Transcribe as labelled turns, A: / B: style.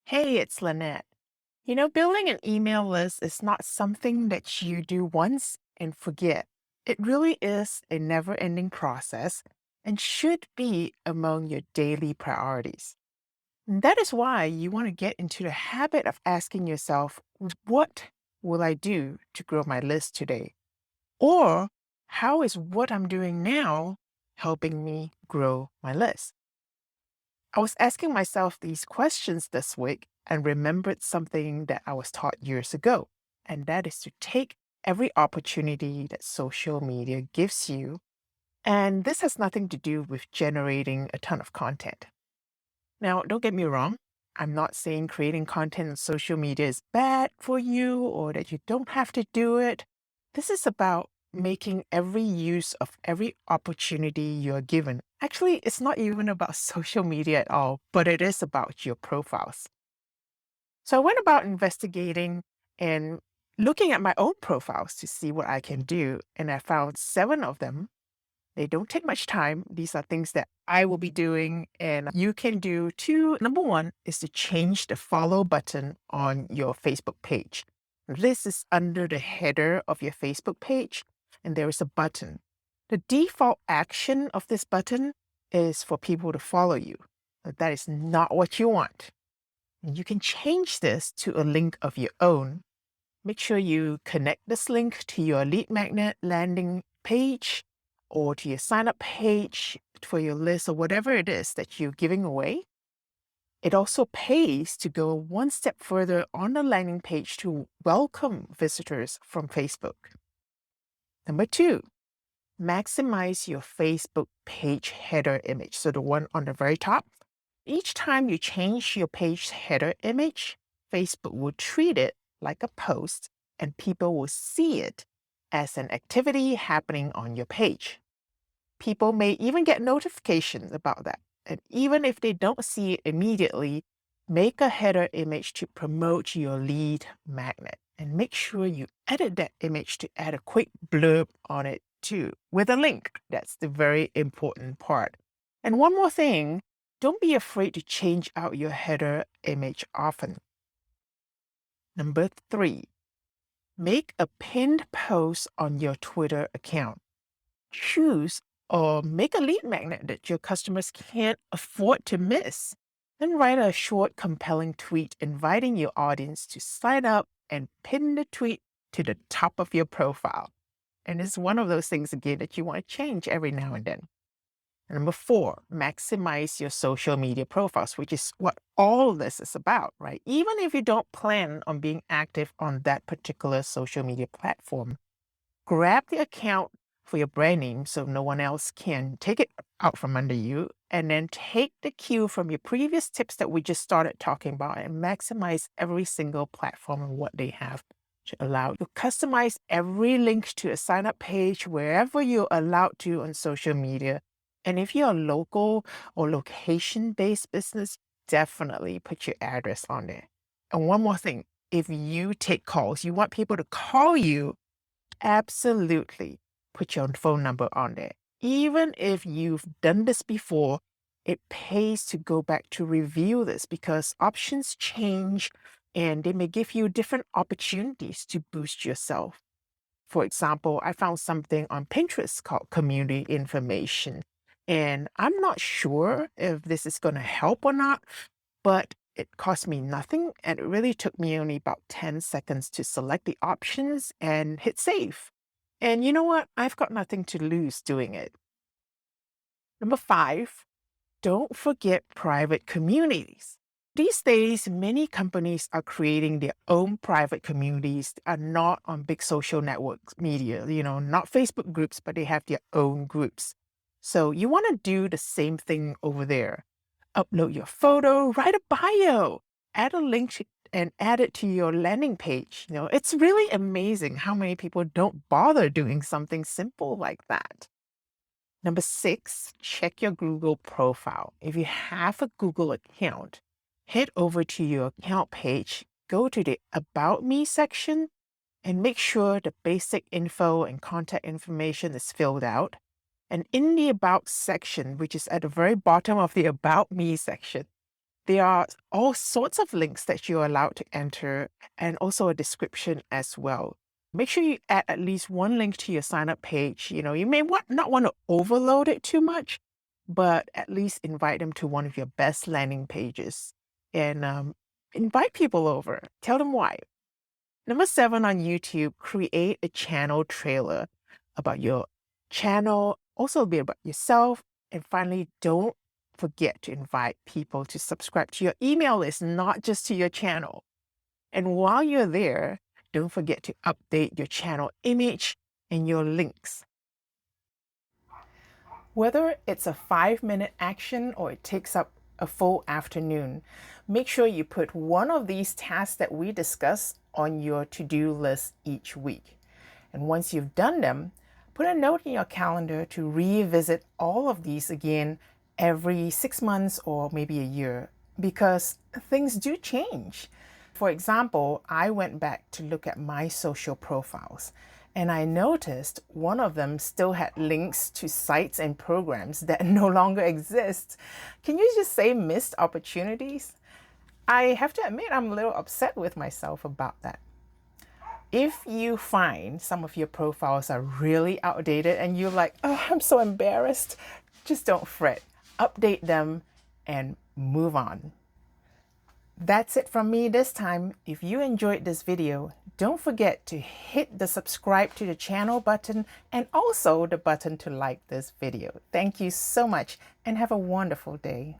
A: Hey, it's Lynette. Building an email list is not something that you do once and forget. It really is a never ending process and should be among your daily priorities. And that is why you want to get into the habit of asking yourself, what will I do to grow my list today? Or how is what I'm doing now helping me grow my list? I was asking myself these questions this week and remembered something that I was taught years ago, and that is to take every opportunity that social media gives you. And this has nothing to do with generating a ton of content. Now, don't get me wrong. I'm not saying creating content on social media is bad for you or that you don't have to do it. This is about making every use of every opportunity you're given. Actually, it's not even about social media at all, but it is about your profiles. So I went about investigating and looking at my own profiles to see what I can do. And I found 7 of them. They don't take much time. These are things that I will be doing and you can do too. Number one is to change the follow button on your Facebook page. This is under the header of your Facebook page, and there is a button. The default action of this button is for people to follow you. But that is not what you want. And you can change this to a link of your own. Make sure you connect this link to your lead magnet landing page or to your sign up page for your list or whatever it is that you're giving away. It also pays to go one step further on the landing page to welcome visitors from Facebook. Number two, maximize your Facebook page header image. So the one on the very top. Each time you change your page header image, Facebook will treat it like a post and people will see it as an activity happening on your page. People may even get notifications about that. And even if they don't see it immediately, make a header image to promote your lead magnet and make sure you edit that image to add a quick blurb on it too with a link. That's the very important part. And one more thing, don't be afraid to change out your header image often. Number three, make a pinned post on your Twitter account. Choose or make a lead magnet that your customers can't afford to miss. Then write a short, compelling tweet inviting your audience to sign up and pin the tweet to the top of your profile. And it's one of those things, again, that you want to change every now and then. And number four, maximize your social media profiles, which is what all this is about, right? Even if you don't plan on being active on that particular social media platform, grab the account for your brand name so no one else can take it out from under you. And then take the cue from your previous tips that we just started talking about and maximize every single platform and what they have to allow you. Customize every link to a sign up page wherever you're allowed to on social media. And if you're a local or location based business, definitely put your address on there. And one more thing, if you take calls, you want people to call you. Absolutely. Put your phone number on there. Even if you've done this before, it pays to go back to review this because options change and they may give you different opportunities to boost yourself. For example, I found something on Pinterest called community information. And I'm not sure if this is going to help or not, but it cost me nothing. And it really took me only about 10 seconds to select the options and hit save. And you know what? I've got nothing to lose doing it. Number five, don't forget private communities. These days, many companies are creating their own private communities that are not on big social networks media, not Facebook groups, but they have their own groups. So you want to do the same thing over there. Upload your photo, write a bio, add a link and add it to your landing page. It's really amazing how many people don't bother doing something simple like that. Number six, check your Google profile. If you have a Google account, head over to your account page, go to the About Me section, and make sure the basic info and contact information is filled out. And in the About section, which is at the very bottom of the About Me section, There are all sorts of links that you're allowed to enter and also a description as well. Make sure you add at least one link to your sign up page. You may not want to overload it too much, but at least invite them to one of your best landing pages and invite people over. Tell them why. Number 7 on YouTube, create a channel trailer about your channel, also a bit about yourself. And finally, don't forget to invite people to subscribe to your email list, not just to your channel. And while you're there, don't forget to update your channel image and your links. Whether it's a 5-minute action or it takes up a full afternoon, make sure you put one of these tasks that we discuss on your to-do list each week. And once you've done them, put a note in your calendar to revisit all of these again every 6 months or maybe a year, because things do change. For example, I went back to look at my social profiles, and I noticed one of them still had links to sites and programs that no longer exist. Can you just say missed opportunities? I have to admit, I'm a little upset with myself about that. If you find some of your profiles are really outdated and you're like, oh, I'm so embarrassed, just don't fret. Update them and move on. That's it from me this time. If you enjoyed this video, don't forget to hit the subscribe to the channel button and also the button to like this video. Thank you so much and have a wonderful day.